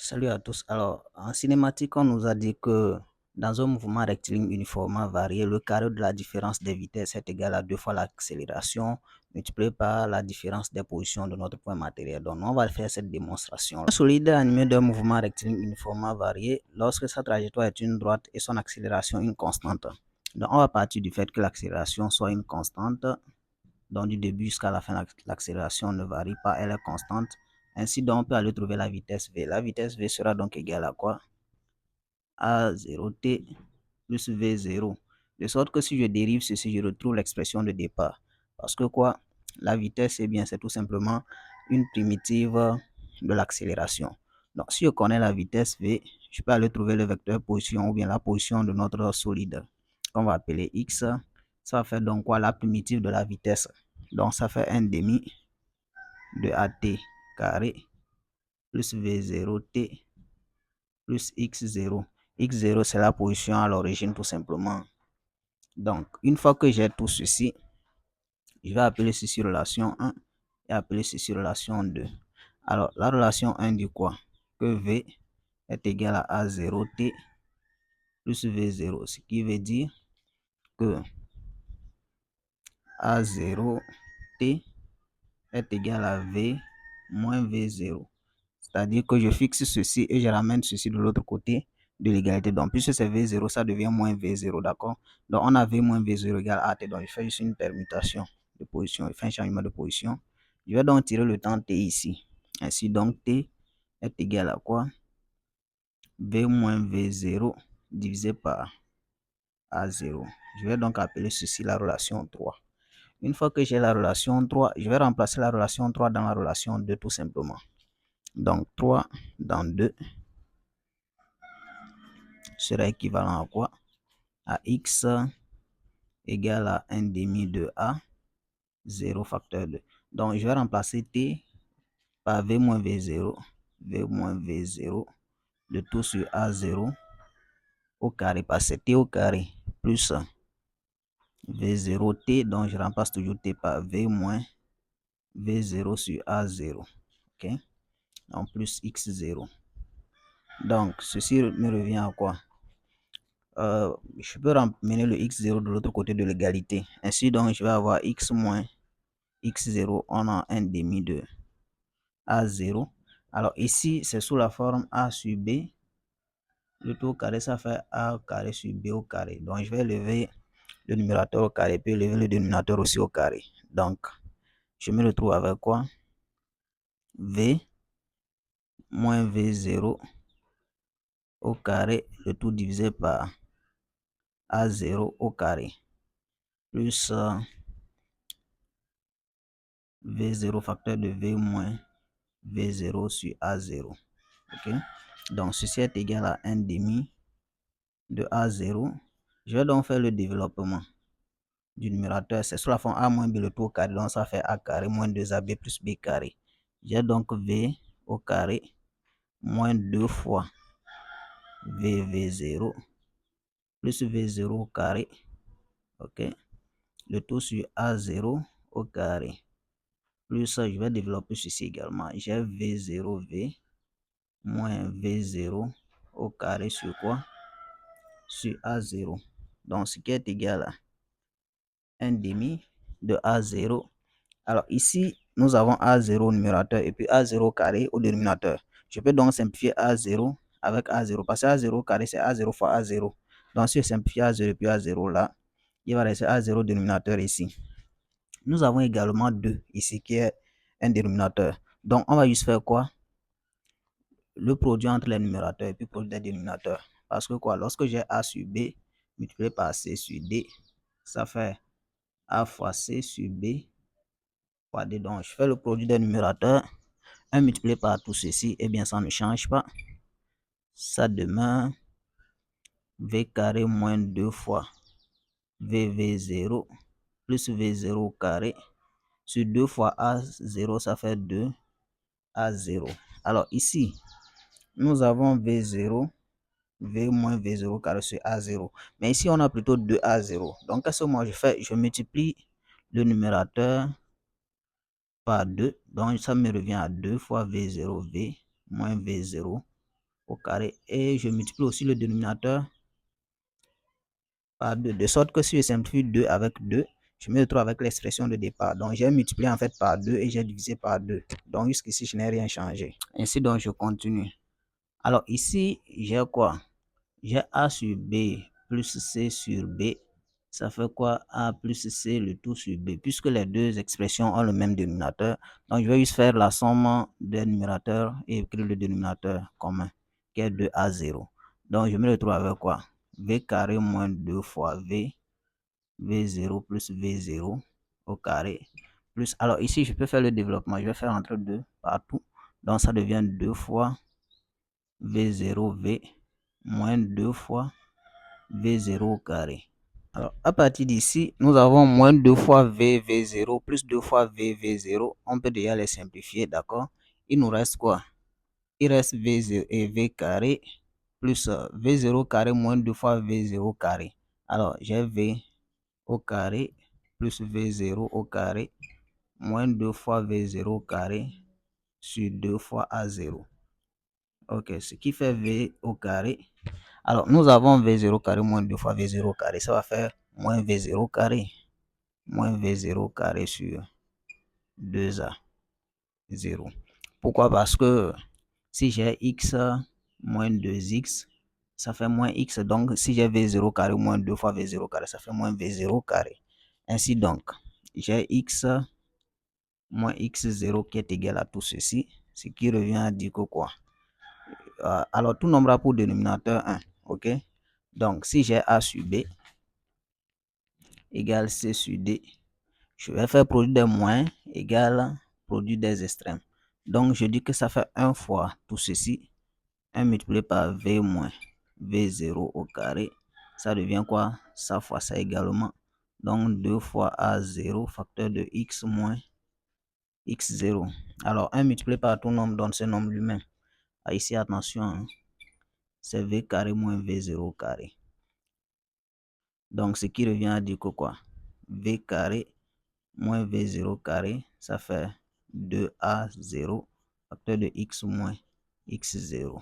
Salut à tous. Alors, en cinématique, on nous a dit que dans un mouvement rectiligne uniformément varié, le carré de la différence des vitesses est égal à 2 fois l'accélération multiplié par la différence des positions de notre point matériel. Donc, on va faire cette démonstration. Un solide animé d'un mouvement rectiligne uniformément varié, lorsque sa trajectoire est une droite et son accélération une constante. Donc, on va partir du fait que l'accélération soit une constante. Donc, du début jusqu'à la fin, l'accélération ne varie pas, elle est constante. Ainsi, donc, on peut aller trouver la vitesse V. La vitesse V sera donc égale à quoi? A 0t plus V0. De sorte que si je dérive ceci, je retrouve l'expression de départ. Parce que quoi? La vitesse, eh bien, c'est tout simplement une primitive de l'accélération. Donc, si je connais la vitesse V, je peux aller trouver le vecteur position ou bien la position de notre solide, qu'on va appeler X. Ça va faire donc quoi? La primitive de la vitesse. Donc, ça fait 1 demi de AT carré plus V0T plus X0. X0, c'est la position à l'origine tout simplement. Donc, une fois que j'ai tout ceci, je vais appeler ceci relation 1 et appeler ceci relation 2. Alors, la relation 1 dit quoi? Que V est égal à A0T plus V0, ce qui veut dire que A0T est égal à V moins V0. C'est-à-dire que je fixe ceci et je ramène ceci de l'autre côté de l'égalité. Donc, puisque c'est V0, ça devient moins V0, d'accord? Donc, on a V moins V0 égale AT. Donc, je fais juste une permutation de position. Je fais un changement de position. Je vais donc tirer le temps T ici. Ainsi, donc, T est égal à quoi? V moins V0 divisé par A0. Je vais donc appeler ceci la relation 3. Une fois que j'ai la relation 3, je vais remplacer la relation 3 dans la relation 2 tout simplement. Donc 3 dans 2 sera équivalent à quoi? À x égale à 1 demi de a 0 facteur 2. Donc je vais remplacer t par v moins v0, v moins v0 de tout sur a0 au carré, parce que t au carré plus v0t, donc je remplace toujours t par v moins v0 sur a0, ok, donc plus x0. Donc ceci me revient à quoi? Je peux ramener le x0 de l'autre côté de l'égalité. Ainsi donc je vais avoir x moins x0, on a 1 demi de a0. Alors ici c'est sous la forme a sur b. Le tout au carré, ça fait a au carré sur b au carré. Donc je vais lever le numérateur au carré, puis lever le dénominateur aussi au carré. Donc je me retrouve avec quoi? V moins v0 au carré, le tout divisé par a0 au carré, plus v0 facteur de v moins v0 sur a0. Ok, donc ceci est égal à 1 demi de a0. Je vais donc faire le développement du numérateur. C'est sous la forme a moins b le tout au carré, donc ça fait a carré moins 2ab plus b carré. J'ai donc v au carré moins 2 fois v0 plus v0 au carré, ok, le tout sur a0 au carré, plus je vais développer ceci également. J'ai v0v moins v0 au carré sur quoi? Sur a0. Donc ce qui est égal à 1 demi de a0. Alors ici, nous avons a0 au numérateur et puis a0 au carré au dénominateur. Je peux donc simplifier a0 avec a0 parce que a0 au carré c'est a0 fois a0. Donc si je simplifie a0 et puis a0 là, il va rester a0 au dénominateur ici. Nous avons également 2 ici qui est un dénominateur. Donc on va juste faire quoi? Le produit entre les numérateurs et puis le produit des dénominateurs. Parce que quoi? Lorsque j'ai a sur b multiplié par c sur d, ça fait a fois c sur b fois d. Donc je fais le produit des numérateurs. 1 multiplié par tout ceci, et bien ça ne change pas. Ça demeure v carré moins 2 fois vv0 plus v0 au carré sur 2 fois a0, ça fait 2 a0. Alors ici, nous avons v0, v moins v0 carré sur a0. Mais ici, on a plutôt 2 a0. Donc, à ce moment, je fais, je multiplie le numérateur par 2. Donc, ça me revient à 2 fois v0, v moins v0 au carré. Et je multiplie aussi le dénominateur par 2. De sorte que si je simplifie 2 avec 2, je me retrouve avec l'expression de départ. Donc, j'ai multiplié en fait par 2 et j'ai divisé par 2. Donc, jusqu'ici, je n'ai rien changé. Ainsi, donc, je continue. Alors, ici, j'ai quoi? J'ai A sur B plus C sur B. Ça fait quoi? A plus C, le tout sur B. Puisque les deux expressions ont le même dénominateur, donc je vais juste faire la somme des numérateurs et écrire le dénominateur commun, qui est 2A0. Donc, je me retrouve avec quoi? V carré moins 2 fois V, V0 plus V0 au carré. Plus, alors ici, je peux faire le développement. Je vais faire entre 2 partout. Donc, ça devient 2 fois V0V moins 2 fois V0 au carré. Alors, à partir d'ici, nous avons moins 2 fois V0 plus 2 fois V0. On peut déjà les simplifier, d'accord? Il nous reste quoi? Il reste V0 et V carré plus V0 carré moins 2 fois V0 carré. Alors, j'ai V au carré plus V0 au carré moins 2 fois V0 au carré sur 2 fois A0. Ok, ce qui fait V au carré. Alors, nous avons V0 carré moins 2 fois V0 carré. Ça va faire moins V0 carré. Moins V0 carré sur 2A0. Pourquoi? Parce que si j'ai X moins 2X, ça fait moins X. Donc, si j'ai V0 carré moins 2 fois V0 carré, ça fait moins V0 carré. Ainsi donc, j'ai X moins X0 qui est égal à tout ceci. Ce qui revient à dire que quoi? Alors, tout nombre a pour dénominateur 1. Ok? Donc, si j'ai A sur B égale C sur D, je vais faire produit des moins égale produit des extrêmes. Donc, je dis que ça fait 1 fois tout ceci, 1 multiplié par V moins V0 au carré. Ça devient quoi? Ça fois ça également. Donc, 2 fois A0 facteur de X moins X0. Alors, 1 multiplié par tout nombre donne ce nombre lui-même. Ici, attention, hein, c'est V carré moins V0 au carré. Donc, ce qui revient à dire que quoi? V carré moins V0 carré, ça fait 2A0 facteur de X moins X0.